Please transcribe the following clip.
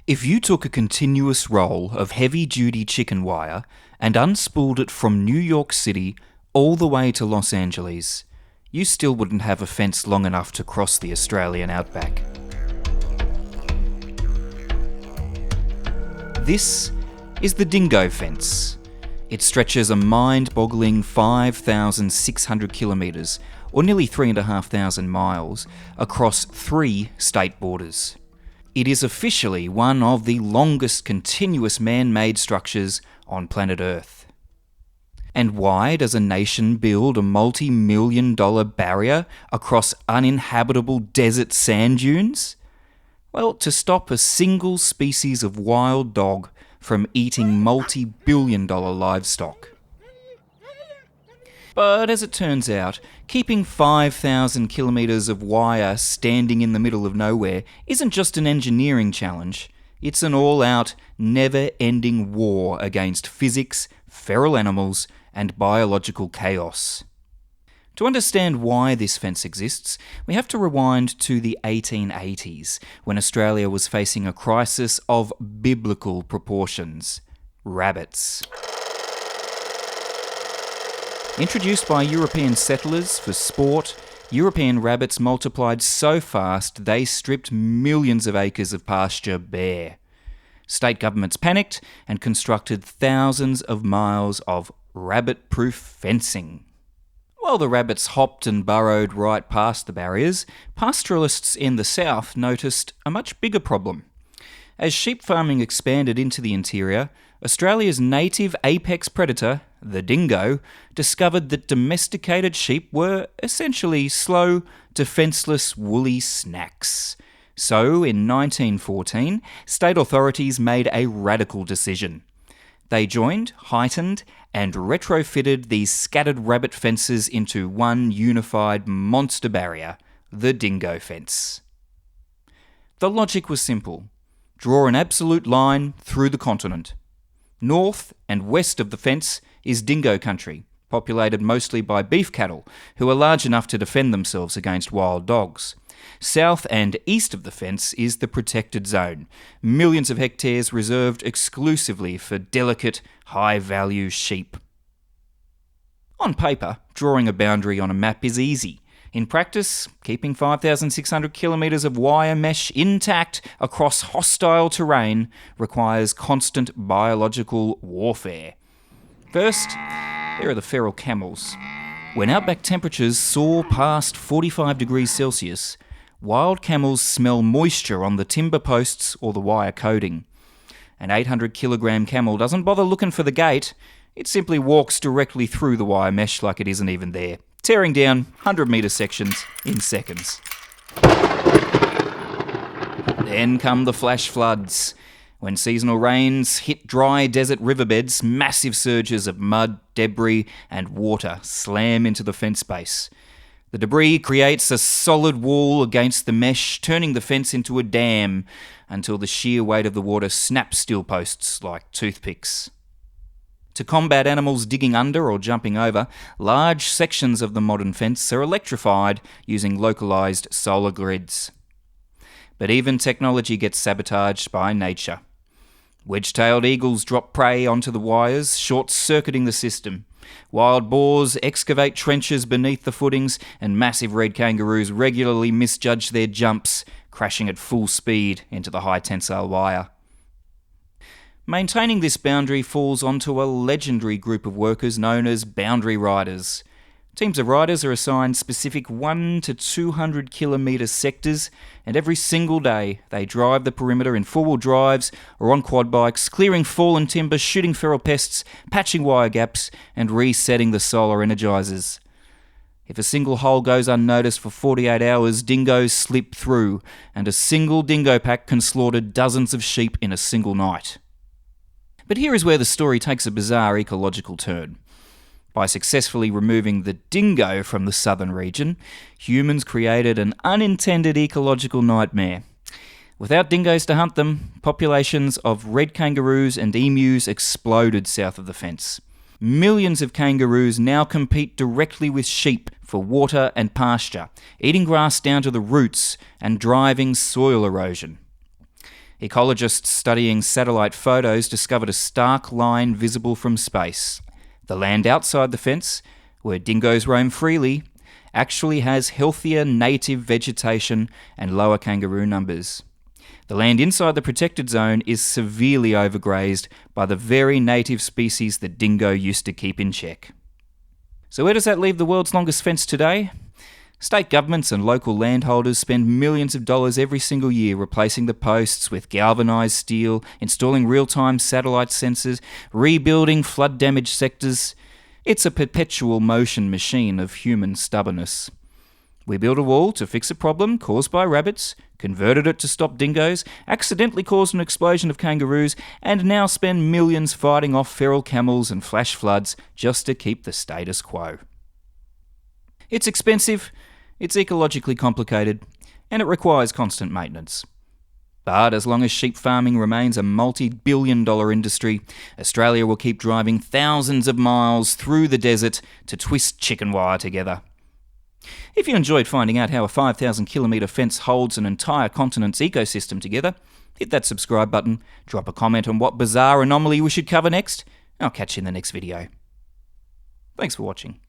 If you took a continuous roll of heavy-duty chicken wire and unspooled it from New York City all the way to Los Angeles, you still wouldn't have a fence long enough to cross the Australian Outback. This is the Dingo Fence. It stretches a mind-boggling 5,600 kilometres, or nearly 3,500 miles, across 3 state borders. It is officially one of the longest continuous man-made structures on planet Earth. And why does a nation build a multi-million-dollar barrier across uninhabitable desert sand dunes? Well, to stop a single species of wild dog from eating multi-billion-dollar livestock. But as it turns out, keeping 5,000 kilometres of wire standing in the middle of nowhere isn't just an engineering challenge, it's an all-out, never-ending war against physics, feral animals, and biological chaos. To understand why this fence exists, we have to rewind to the 1880s, when Australia was facing a crisis of biblical proportions: rabbits. Introduced by European settlers for sport, European rabbits multiplied so fast they stripped millions of acres of pasture bare. State governments panicked and constructed thousands of miles of rabbit-proof fencing. While the rabbits hopped and burrowed right past the barriers, pastoralists in the south noticed a much bigger problem. As sheep farming expanded into the interior, Australia's native apex predator, the dingo, discovered that domesticated sheep were essentially slow, defenceless, woolly snacks. So, in 1914, state authorities made a radical decision. They joined, heightened, and retrofitted these scattered rabbit fences into one unified monster barrier, the Dingo Fence. The logic was simple. Draw an absolute line through the continent. North and west of the fence is dingo country, populated mostly by beef cattle, who are large enough to defend themselves against wild dogs. South and east of the fence is the protected zone, millions of hectares reserved exclusively for delicate, high-value sheep. On paper, drawing a boundary on a map is easy. In practice, keeping 5,600 kilometres of wire mesh intact across hostile terrain requires constant biological warfare. First, there are the feral camels. When outback temperatures soar past 45 degrees Celsius, wild camels smell moisture on the timber posts or the wire coating. An 800-kilogram camel doesn't bother looking for the gate. It simply walks directly through the wire mesh like it isn't even there, tearing down 100-metre sections in seconds. Then come the flash floods. When seasonal rains hit dry desert riverbeds, massive surges of mud, debris, and water slam into the fence base. The debris creates a solid wall against the mesh, turning the fence into a dam until the sheer weight of the water snaps steel posts like toothpicks. To combat animals digging under or jumping over, large sections of the modern fence are electrified using localised solar grids. But even technology gets sabotaged by nature. Wedge-tailed eagles drop prey onto the wires, short-circuiting the system. Wild boars excavate trenches beneath the footings, and massive red kangaroos regularly misjudge their jumps, crashing at full speed into the high-tensile wire. Maintaining this boundary falls onto a legendary group of workers known as boundary riders. Teams of riders are assigned specific 1 to 200 kilometre sectors, and every single day they drive the perimeter in four-wheel drives or on quad bikes, clearing fallen timber, shooting feral pests, patching wire gaps, and resetting the solar energizers. If a single hole goes unnoticed for 48 hours, dingoes slip through, and a single dingo pack can slaughter dozens of sheep in a single night. But here is where the story takes a bizarre ecological turn. By successfully removing the dingo from the southern region, humans created an unintended ecological nightmare. Without dingoes to hunt them, populations of red kangaroos and emus exploded south of the fence. Millions of kangaroos now compete directly with sheep for water and pasture, eating grass down to the roots and driving soil erosion. Ecologists studying satellite photos discovered a stark line visible from space. The land outside the fence, where dingoes roam freely, actually has healthier native vegetation and lower kangaroo numbers. The land inside the protected zone is severely overgrazed by the very native species that dingo used to keep in check. So where does that leave the world's longest fence today? State governments and local landholders spend millions of dollars every single year replacing the posts with galvanised steel, installing real-time satellite sensors, rebuilding flood-damaged sectors. It's a perpetual motion machine of human stubbornness. We built a wall to fix a problem caused by rabbits, converted it to stop dingoes, accidentally caused an explosion of kangaroos, and now spend millions fighting off feral camels and flash floods just to keep the status quo. It's expensive, it's ecologically complicated, and it requires constant maintenance. But as long as sheep farming remains a multi-billion-dollar industry, Australia will keep driving thousands of miles through the desert to twist chicken wire together. If you enjoyed finding out how a 5,000 kilometre fence holds an entire continent's ecosystem together, hit that subscribe button, drop a comment on what bizarre anomaly we should cover next, and I'll catch you in the next video. Thanks for watching.